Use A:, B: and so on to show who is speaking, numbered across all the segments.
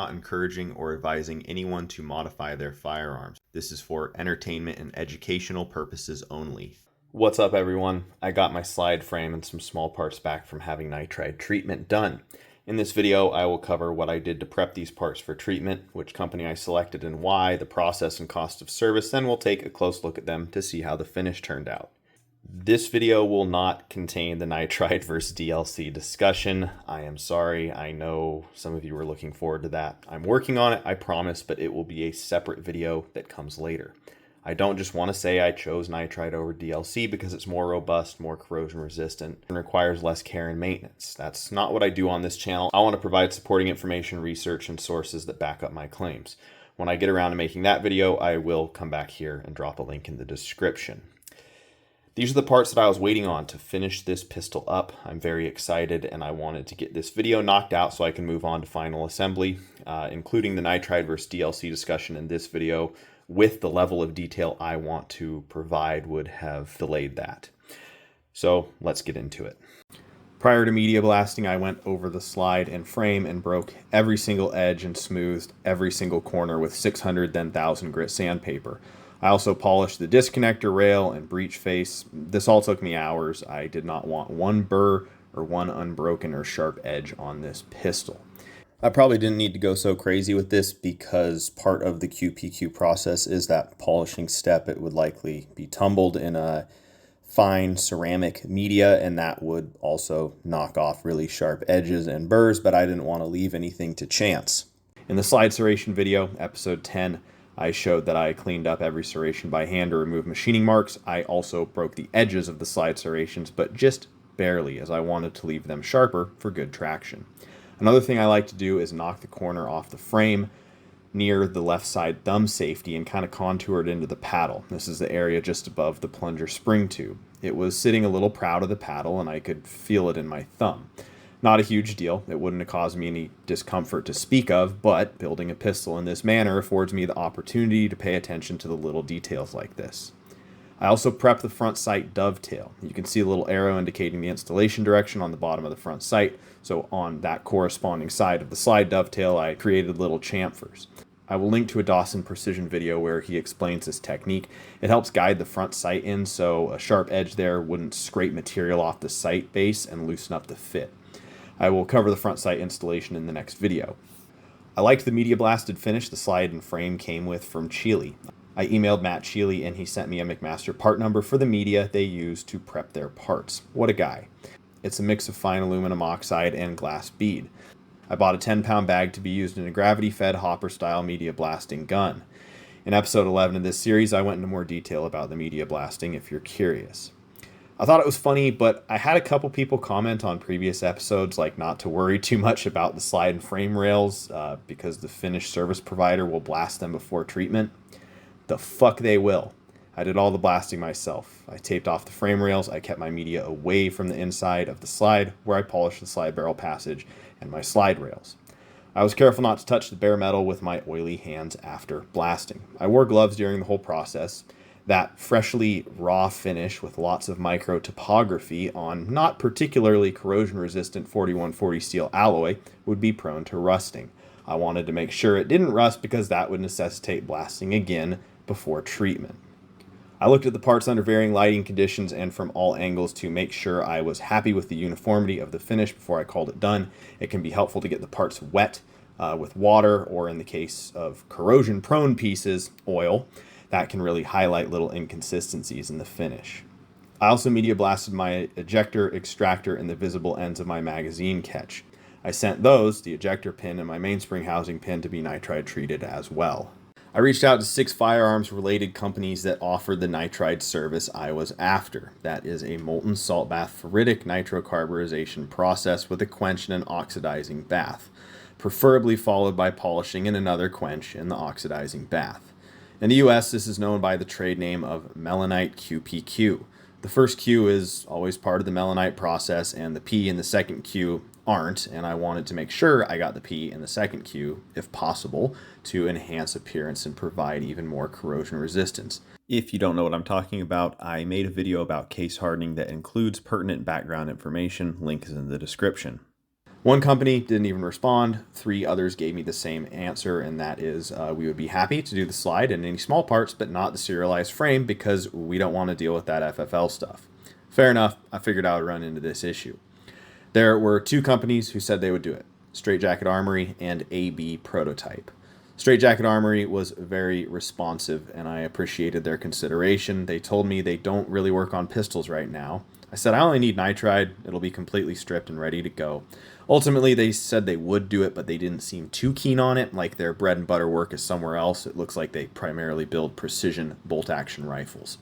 A: not encouraging or advising anyone to modify their firearms. This is for entertainment and educational purposes only. What's up, everyone? I got my slide frame and some small parts back from having nitride treatment done. In this video, I will cover what I did to prep these parts for treatment, which company I selected and why, the process and cost of service, then we'll take a close look at them to see how the finish turned out. This video will not contain the Nitride vs DLC discussion. I am sorry. I know some of you were looking forward to that. I'm working on it, I promise, but it will be a separate video that comes later. I don't just want to say I chose Nitride over DLC because it's more robust, more corrosion resistant, and requires less care and maintenance. That's not what I do on this channel. I want to provide supporting information, research, and sources that back up my claims. When I get around to making that video, I will come back here and drop a link in the description. These are the parts that I was waiting on to finish this pistol up. I'm very excited, and I wanted to get this video knocked out so I can move on to final assembly, including the Nitride vs DLC discussion in this video with the level of detail I want to provide would have delayed that. So let's get into it. Prior to media blasting, I went over the slide and frame and broke every single edge and smoothed every single corner with 600 then 1000 grit sandpaper. I also polished the disconnector rail and breech face. This all took me hours. I did not want one burr or one unbroken or sharp edge on this pistol. I probably didn't need to go so crazy with this because part of the QPQ process is that polishing step. It would likely be tumbled in a fine ceramic media, and that would also knock off really sharp edges and burrs, but I didn't want to leave anything to chance. In the slide serration video, episode 10, I showed that I cleaned up every serration by hand to remove machining marks. I also broke the edges of the slide serrations, but just barely, as I wanted to leave them sharper for good traction. Another thing I like to do is knock the corner off the frame near the left side thumb safety and kind of contour it into the paddle. This is the area just above the plunger spring tube. It was sitting a little proud of the paddle and I could feel it in my thumb. Not a huge deal. It wouldn't have caused me any discomfort to speak of, but building a pistol in this manner affords me the opportunity to pay attention to the little details like this. I also prepped the front sight dovetail. You can see a little arrow indicating the installation direction on the bottom of the front sight. So on that corresponding side of the slide dovetail, I created little chamfers. I will link to a Dawson Precision video where he explains this technique. It helps guide the front sight in so a sharp edge there wouldn't scrape material off the sight base and loosen up the fit. I will cover the front sight installation in the next video. I liked the media blasted finish the slide and frame came with from Chile. I emailed Matt Chile and he sent me a McMaster part number for the media they use to prep their parts. What a guy. It's a mix of fine aluminum oxide and glass bead. I bought a 10-pound bag to be used in a gravity-fed hopper-style media blasting gun. In episode 11 of this series, I went into more detail about the media blasting if you're curious. I thought it was funny, but I had a couple people comment on previous episodes like not to worry too much about the slide and frame rails because the finished service provider will blast them before treatment. The fuck they will. I did all the blasting myself. I taped off the frame rails, I kept my media away from the inside of the slide where I polished the slide barrel passage and my slide rails. I was careful not to touch the bare metal with my oily hands after blasting. I wore gloves during the whole process. That freshly raw finish with lots of micro topography on not particularly corrosion resistant 4140 steel alloy would be prone to rusting. I wanted to make sure it didn't rust because that would necessitate blasting again before treatment. I looked at the parts under varying lighting conditions and from all angles to make sure I was happy with the uniformity of the finish before I called it done. It can be helpful to get the parts wet with water, or in the case of corrosion prone pieces, oil. That can really highlight little inconsistencies in the finish. I also media blasted my ejector, extractor, and the visible ends of my magazine catch. I sent those, the ejector pin and my mainspring housing pin, to be nitride treated as well. I reached out to 6 firearms related companies that offered the nitride service I was after. That is a molten salt bath ferritic nitrocarburization process with a quench and an oxidizing bath, preferably followed by polishing and another quench in the oxidizing bath. In the US, this is known by the trade name of Melonite QPQ. The first Q is always part of the Melonite process, and the P in the second Q aren't, and I wanted to make sure I got the P in the second Q, if possible, to enhance appearance and provide even more corrosion resistance. If you don't know what I'm talking about, I made a video about case hardening that includes pertinent background information. Link is in the description. One company didn't even respond. 3 others gave me the same answer, and that is we would be happy to do the slide in any small parts, but not the serialized frame because we don't want to deal with that FFL stuff. Fair enough, I figured I would run into this issue. There were 2 companies who said they would do it, Straight Jacket Armory and AB Prototype. Straight Jacket Armory was very responsive, and I appreciated their consideration. They told me they don't really work on pistols right now. I said, I only need nitride. It'll be completely stripped and ready to go. Ultimately, they said they would do it, but they didn't seem too keen on it. Like their bread and butter work is somewhere else. It looks like they primarily build precision bolt-action rifles.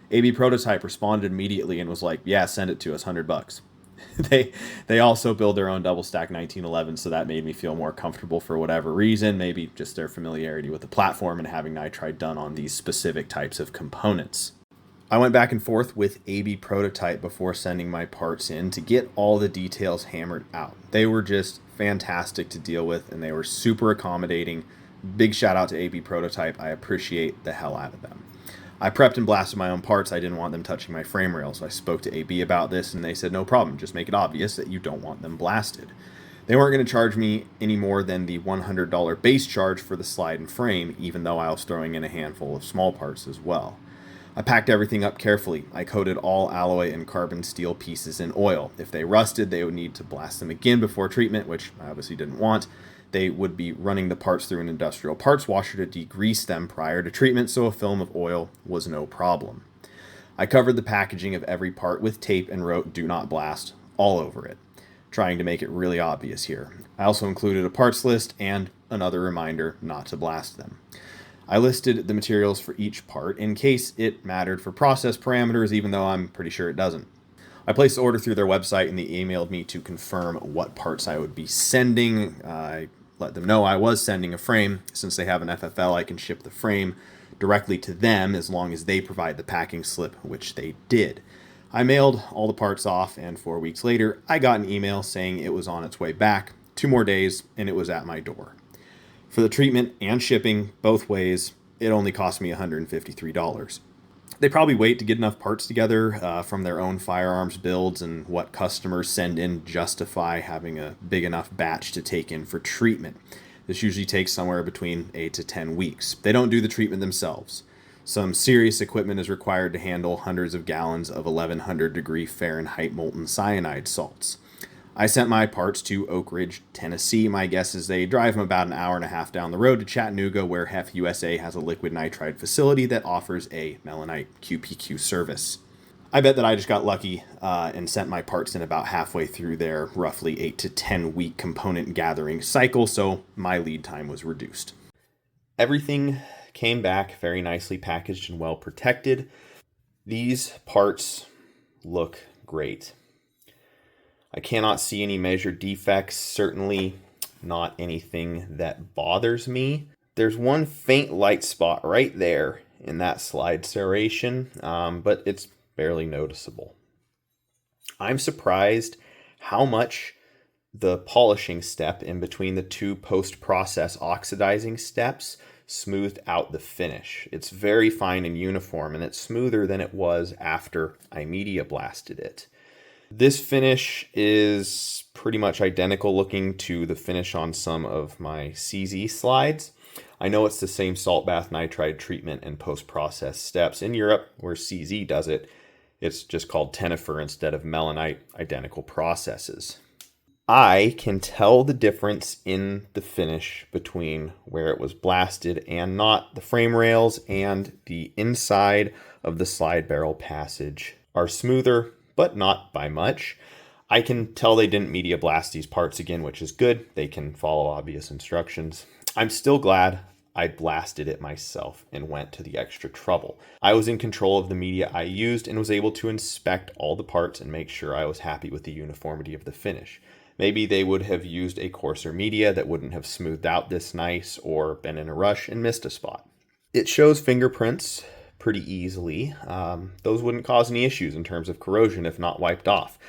A: AB Prototype responded immediately and was like, yeah, send it to us, $100. They also build their own double stack 1911, so that made me feel more comfortable for whatever reason, maybe just their familiarity with the platform and having nitride done on these specific types of components. I went back and forth with AB Prototype before sending my parts in to get all the details hammered out. They were just fantastic to deal with, and they were super accommodating. Big shout out to AB Prototype. I appreciate the hell out of them. I prepped and blasted my own parts. I didn't want them touching my frame rail, so I spoke to AB about this, and they said, no problem, just make it obvious that you don't want them blasted. They weren't going to charge me any more than the $100 base charge for the slide and frame, even though I was throwing in a handful of small parts as well. I packed everything up carefully. I coated all alloy and carbon steel pieces in oil. If they rusted, they would need to blast them again before treatment, which I obviously didn't want. They would be running the parts through an industrial parts washer to degrease them prior to treatment, so a film of oil was no problem. I covered the packaging of every part with tape and wrote "Do not blast" all over it, trying to make it really obvious here. I also included a parts list and another reminder not to blast them. I listed the materials for each part in case it mattered for process parameters, even though I'm pretty sure it doesn't. I placed the order through their website, and they emailed me to confirm what parts I would be sending. I let them know I was sending a frame. Since they have an FFL, I can ship the frame directly to them as long as they provide the packing slip, which they did. I mailed all the parts off, and 4 weeks later, I got an email saying it was on its way back. 2 more days, and it was at my door. For the treatment and shipping, both ways, it only cost me $153. They probably wait to get enough parts together from their own firearms builds, and what customers send in justify having a big enough batch to take in for treatment. This usually takes somewhere between 8 to 10 weeks. They don't do the treatment themselves. Some serious equipment is required to handle hundreds of gallons of 1100 degree Fahrenheit molten cyanide salts. I sent my parts to Oak Ridge, Tennessee. My guess is they drive them about an hour and a half down the road to Chattanooga, where HEF USA has a liquid nitride facility that offers a Melonite QPQ service. I bet that I just got lucky and sent my parts in about halfway through their roughly 8 to 10 week component gathering cycle, so my lead time was reduced. Everything came back very nicely packaged and well protected. These parts look great. I cannot see any major defects, certainly not anything that bothers me. There's one faint light spot right there in that slide serration, but it's barely noticeable. I'm surprised how much the polishing step in between the 2 post-process oxidizing steps smoothed out the finish. It's very fine and uniform, and it's smoother than it was after I media blasted it. This finish is pretty much identical looking to the finish on some of my CZ slides. I know it's the same salt bath nitride treatment and post-process steps. In Europe, where CZ does it, it's just called Tenifer instead of Melonite, identical processes. I can tell the difference in the finish between where it was blasted and not. The frame rails and the inside of the slide barrel passage are smoother, but not by much. I can tell they didn't media blast these parts again, which is good. They can follow obvious instructions. I'm still glad I blasted it myself and went to the extra trouble. I was in control of the media I used and was able to inspect all the parts and make sure I was happy with the uniformity of the finish. Maybe they would have used a coarser media that wouldn't have smoothed out this nice, or been in a rush and missed a spot. It shows fingerprints pretty easily. Those wouldn't cause any issues in terms of corrosion if not wiped off.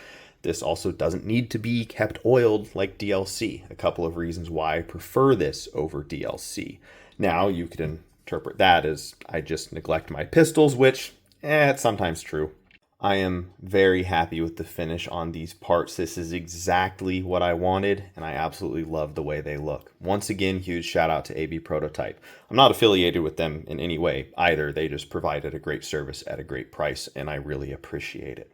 A: This also doesn't need to be kept oiled like DLC. A couple of reasons why I prefer this over DLC. Now you could interpret that as I just neglect my pistols, which it's sometimes true. I am very happy with the finish on these parts. This is exactly what I wanted, and I absolutely love the way they look. Once again, huge shout out to AB Prototype. I'm not affiliated with them in any way either. They just provided a great service at a great price, and I really appreciate it.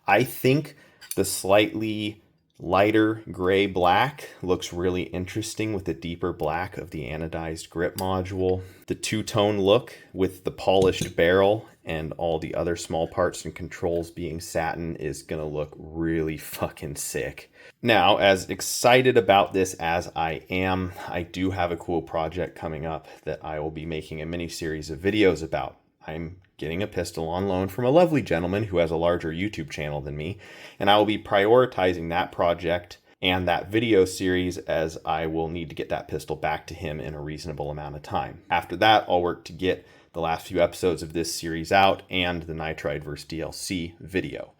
A: I think the slightly lighter gray black looks really interesting with the deeper black of the anodized grip module. The two-tone look with the polished barrel and all the other small parts and controls being satin is gonna look really fucking sick. Now, as excited about this as I am, I do have a cool project coming up that I will be making a mini series of videos about. I'm getting a pistol on loan from a lovely gentleman who has a larger YouTube channel than me, and I will be prioritizing that project and that video series as I will need to get that pistol back to him in a reasonable amount of time. After that, I'll work to get the last few episodes of this series out and the Nitride vs DLC video.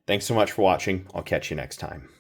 A: Thanks so much for watching. I'll catch you next time.